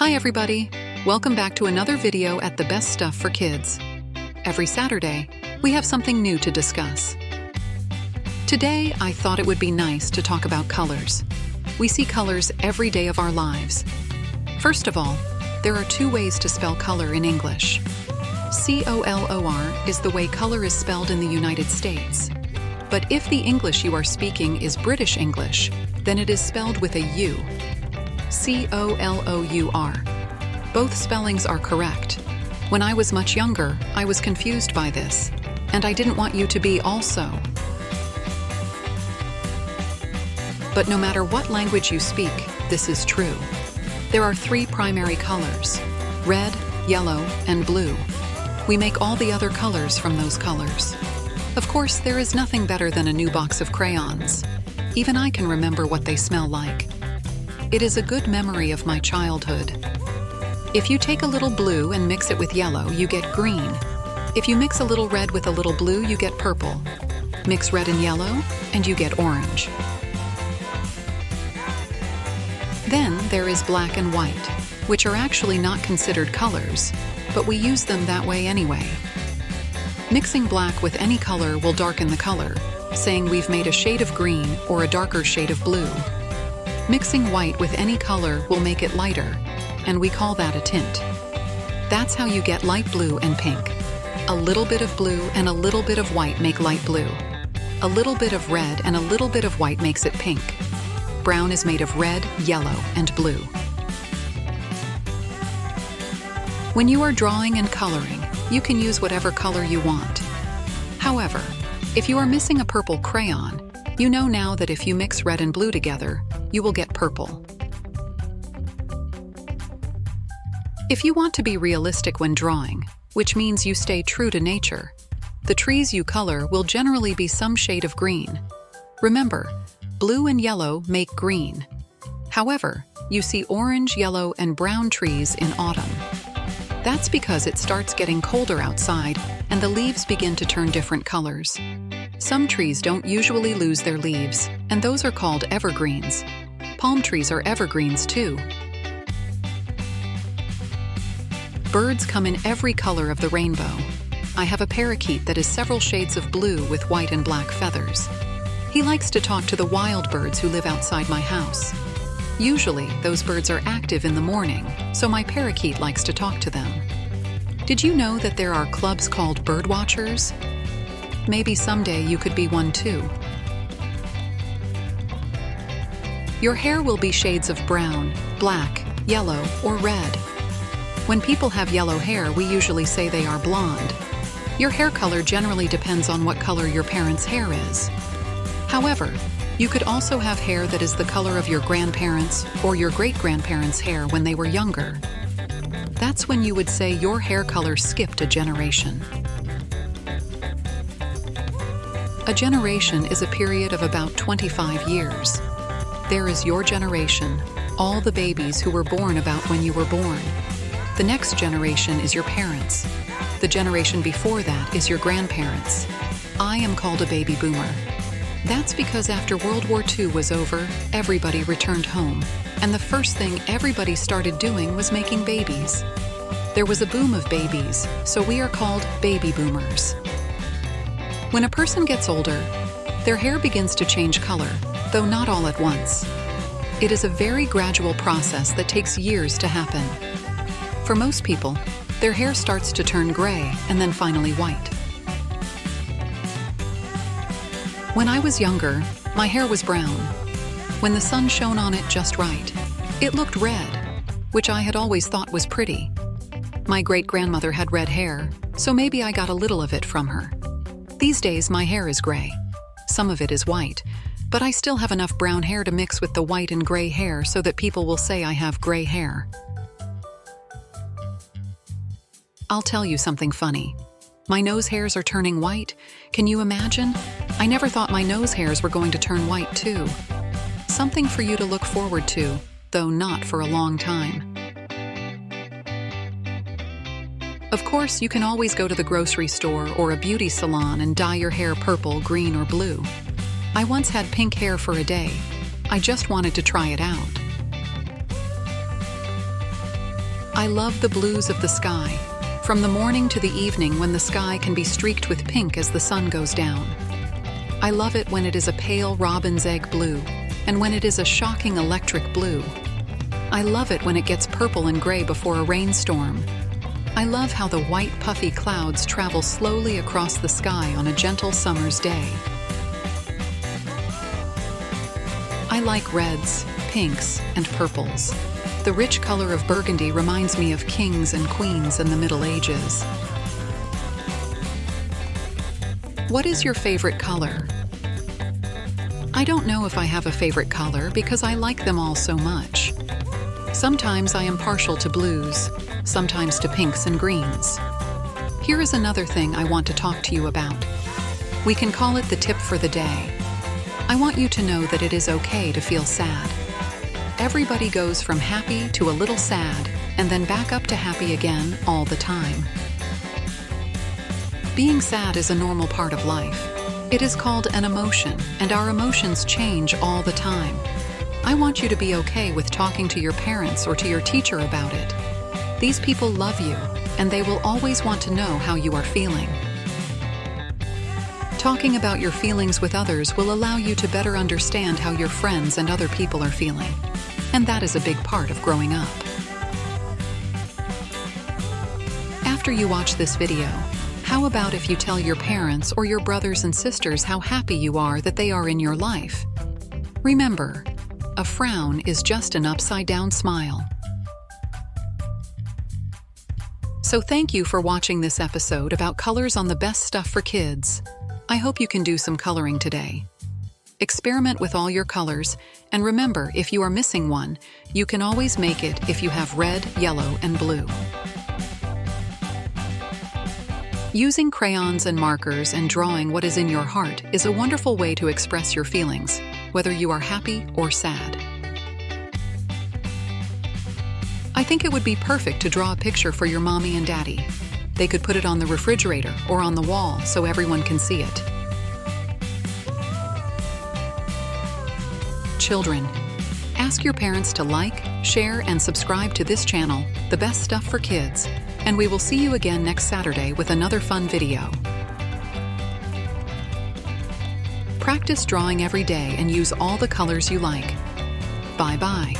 Hi everybody! Welcome back to another video at The Best Stuff for Kids. Every Saturday, we have something new to discuss. Today, I thought it would be nice to talk about colors. We see colors every day of our lives. First of all, there are two ways to spell color in English. C-O-L-O-R is the way color is spelled in the United States. But if the English you are speaking is British English, then it is spelled with a U. C-O-L-O-U-R. Both spellings are correct. When I was much younger, I was confused by this, and I didn't want you to be also. But no matter what language you speak, this is true. There are three primary colors: red, yellow, and blue. We make all the other colors from those colors. Of course, there is nothing better than a new box of crayons. Even I can remember what they smell like. It is a good memory of my childhood. If you take a little blue and mix it with yellow, you get green. If you mix a little red with a little blue, you get purple. Mix red and yellow, and you get orange. Then there is black and white, which are actually not considered colors, but we use them that way anyway. Mixing black with any color will darken the color, saying we've made a shade of green or a darker shade of blue. Mixing white with any color will make it lighter, and we call that a tint. That's how you get light blue and pink. A little bit of blue and a little bit of white make light blue. A little bit of red and a little bit of white makes it pink. Brown is made of red, yellow, and blue. When you are drawing and coloring, you can use whatever color you want. However, if you are missing a purple crayon, you know now that if you mix red and blue together, you will get purple. If you want to be realistic when drawing, which means you stay true to nature, the trees you color will generally be some shade of green. Remember, blue and yellow make green. However, you see orange, yellow, and brown trees in autumn. That's because it starts getting colder outside and the leaves begin to turn different colors. Some trees don't usually lose their leaves, and those are called evergreens. Palm trees are evergreens too. Birds come in every color of the rainbow. I have a parakeet that is several shades of blue with white and black feathers. He likes to talk to the wild birds who live outside my house. Usually, those birds are active in the morning, so my parakeet likes to talk to them. Did you know that there are clubs called bird watchers? Maybe someday you could be one too. Your hair will be shades of brown, black, yellow, or red. When people have yellow hair, we usually say they are blonde. Your hair color generally depends on what color your parents' hair is. However, you could also have hair that is the color of your grandparents' or your great-grandparents' hair when they were younger. That's when you would say your hair color skipped a generation. A generation is a period of about 25 years. There is your generation, all the babies who were born about when you were born. The next generation is your parents. The generation before that is your grandparents. I am called a baby boomer. That's because after World War II was over, everybody returned home, and the first thing everybody started doing was making babies. There was a boom of babies, so we are called baby boomers. When a person gets older, their hair begins to change color, though not all at once. It is a very gradual process that takes years to happen. For most people, their hair starts to turn gray and then finally white. When I was younger, my hair was brown. When the sun shone on it just right, it looked red, which I had always thought was pretty. My great-grandmother had red hair, so maybe I got a little of it from her. These days, my hair is gray. Some of it is white, but I still have enough brown hair to mix with the white and gray hair so that people will say I have gray hair. I'll tell you something funny. My nose hairs are turning white. Can you imagine? I never thought my nose hairs were going to turn white too. Something for you to look forward to, though not for a long time. Of course, you can always go to the grocery store or a beauty salon and dye your hair purple, green, or blue. I once had pink hair for a day. I just wanted to try it out. I love the blues of the sky, from the morning to the evening when the sky can be streaked with pink as the sun goes down. I love it when it is a pale robin's egg blue, and when it is a shocking electric blue. I love it when it gets purple and gray before a rainstorm. I love how the white puffy clouds travel slowly across the sky on a gentle summer's day. I like reds, pinks, and purples. The rich color of burgundy reminds me of kings and queens in the Middle Ages. What is your favorite color? I don't know if I have a favorite color because I like them all so much. Sometimes I am partial to blues, sometimes to pinks and greens. Here is another thing I want to talk to you about. We can call it the tip for the day. I want you to know that it is okay to feel sad. Everybody goes from happy to a little sad and then back up to happy again all the time. Being sad is a normal part of life. It is called an emotion, and our emotions change all the time. I want you to be okay with talking to your parents or to your teacher about it. These people love you, and they will always want to know how you are feeling. Talking about your feelings with others will allow you to better understand how your friends and other people are feeling. And that is a big part of growing up. After you watch this video, how about if you tell your parents or your brothers and sisters how happy you are that they are in your life? Remember, a frown is just an upside-down smile. So thank you for watching this episode about colors on the best stuff for kids. I hope you can do some coloring today. Experiment with all your colors, and remember, if you are missing one, you can always make it if you have red, yellow, and blue. Using crayons and markers and drawing what is in your heart is a wonderful way to express your feelings, whether you are happy or sad. I think it would be perfect to draw a picture for your mommy and daddy. They could put it on the refrigerator or on the wall so everyone can see it. Children, ask your parents to like, share, and subscribe to this channel, The Best Stuff for Kids, and we will see you again next Saturday with another fun video. Practice drawing every day and use all the colors you like. Bye-bye.